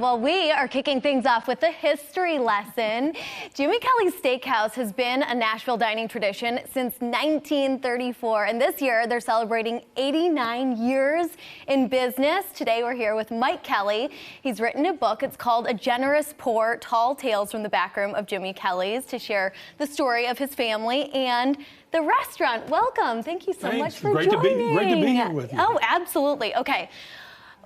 well, we are kicking things off with a history lesson. Jimmy Kelly's Steakhouse has been a Nashville dining tradition since 1934, and this year they're celebrating 89 years in business. Today we're here with Mike Kelly. He's written a book. It's called A Generous Pour, Tall Tales from the Backroom of Jimmy Kelly's, to share the story of his family and the restaurant. Welcome. Thank you so much for joining. Great to be here with you. Oh, absolutely. Okay.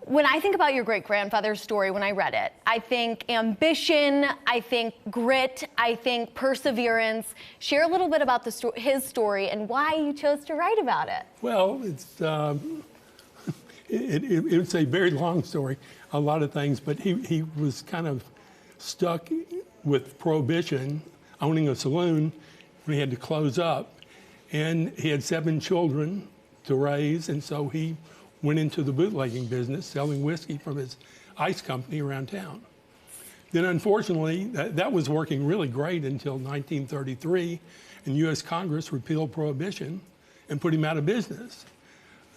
When I think about your great-grandfather's story, when I read it, I think ambition, I think grit, I think perseverance. Share a little bit about his story and why you chose to write about it. Well, it's a very long story, a lot of things, but he was kind of stuck with Prohibition, owning a saloon when he had to close up. And he had 7 children to raise, and so he went into the bootlegging business, selling whiskey from his ice company around town. Then unfortunately, that was working really great until 1933, and U.S. Congress repealed Prohibition and put him out of business.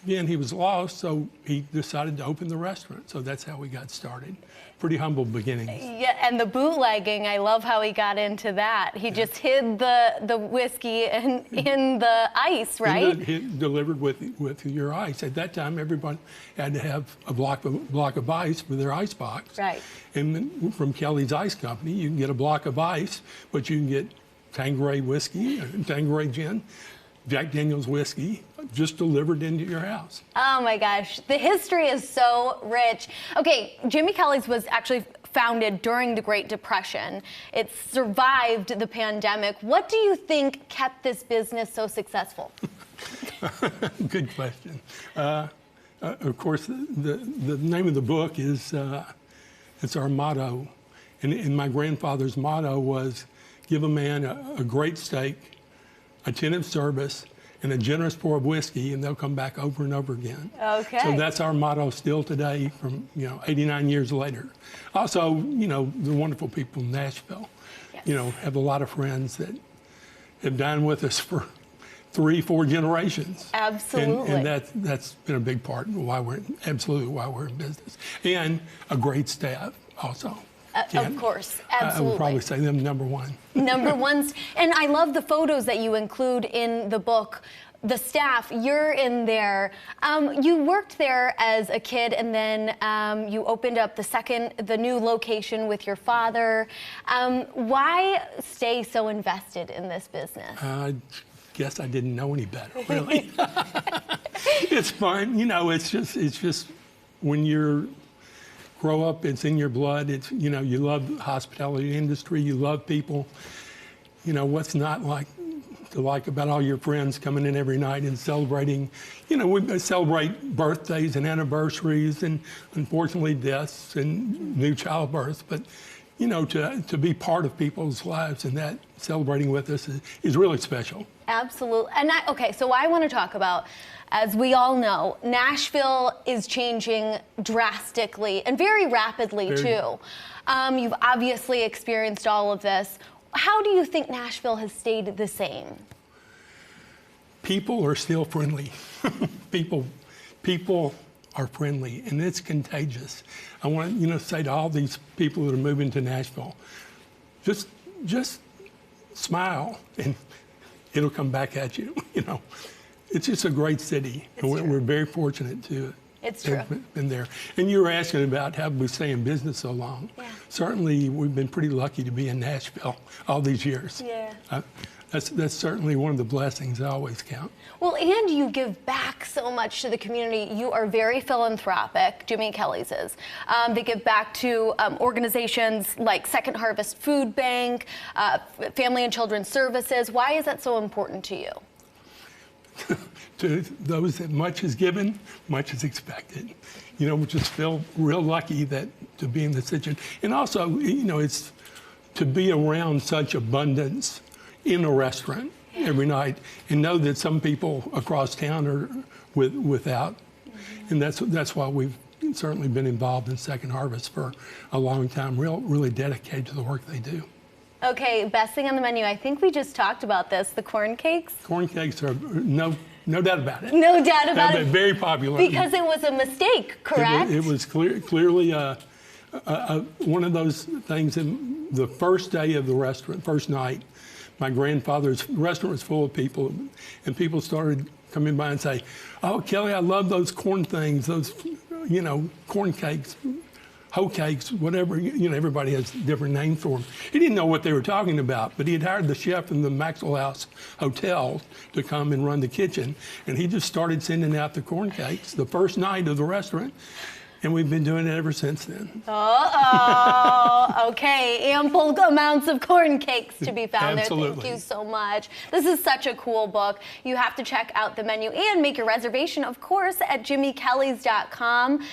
Again, he was lost, so he decided to open the restaurant. So that's how we got started. Pretty humble beginnings. Yeah, and the bootlegging, I love how he got into that. He just hid the whiskey in the ice, right? Delivered with your ice. At that time, everyone had to have a block of ice for their ice box. Right. And from Kelly's Ice Company, you can get a block of ice, but you can get Tanqueray whiskey, Tanqueray gin, Jack Daniel's whiskey, just delivered into your house. Oh my gosh, the history is so rich. Okay, Jimmy Kelly's was actually founded during the Great Depression. It survived the pandemic. What do you think kept this business so successful? Good question. Of course, the name of the book is, it's our motto. And my grandfather's motto was, give a man a great steak, attentive service, and a generous pour of whiskey, and they'll come back over and over again. Okay. So that's our motto still today, from 89 years later. Also, the wonderful people in Nashville. Yes. Have a lot of friends that have dined with us for 3-4 generations. Absolutely. And that's been a big part of why we're in business, and a great staff also. Of course, absolutely. I would probably say them number one. Number ones. And I love the photos that you include in the book. The staff, you're in there. You worked there as a kid, and then you opened up the new location with your father. Why stay so invested in this business? I guess I didn't know any better, really. It's fun. It's just when you're grow up, it's in your blood. It's, you love the hospitality industry, you love people. What's not to like about all your friends coming in every night and celebrating. We celebrate birthdays and anniversaries and unfortunately deaths and new childbirth, but to be part of people's lives and that celebrating with us is really special. Absolutely. And so I want to talk about, as we all know, Nashville is changing drastically and very rapidly too. You've obviously experienced all of this. How do you think Nashville has stayed the same? People are still friendly. People are friendly, and it's contagious. I want to say to all these people that are moving to Nashville, just smile and it'll come back at you. It's just a great city, and we're very fortunate to have been there. And you were asking about how we stay in business so long. Yeah. Certainly, we've been pretty lucky to be in Nashville all these years. Yeah. That's certainly one of the blessings I always count. Well, and you give back so much to the community. You are very philanthropic, Jimmy Kelly's is. They give back to organizations like Second Harvest Food Bank, Family and Children's Services. Why is that so important to you? To those that much is given, much is expected. We just feel real lucky to be in the situation. And also, it's to be around such abundance in a restaurant every night and know that some people across town are without. And that's why we've certainly been involved in Second Harvest for a long time, really dedicated to the work they do. Okay, best thing on the menu. I think we just talked about this, the corn cakes. Corn cakes are no doubt about it. No doubt about it. Very popular. Because it was a mistake, correct? It was clearly one of those things, in the first day of the restaurant, first night, my grandfather's restaurant was full of people, and people started coming by and say, "Oh, Kelly, I love those corn things, those, corn cakes, hoe cakes, whatever." Everybody has different names for them. He didn't know what they were talking about, but he had hired the chef from the Maxwell House Hotel to come and run the kitchen, and he just started sending out the corn cakes the first night of the restaurant. And we've been doing it ever since then. Okay, ample amounts of corn cakes to be found Absolutely. there. Thank you so much. This is such a cool book. You have to check out the menu and make your reservation, of course, at jimmykellys.com.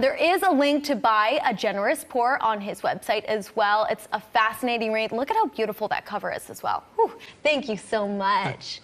There is a link to buy A Generous Pour on his website as well. It's a fascinating read. Look at how beautiful that cover is as well. Whew. Thank you so much.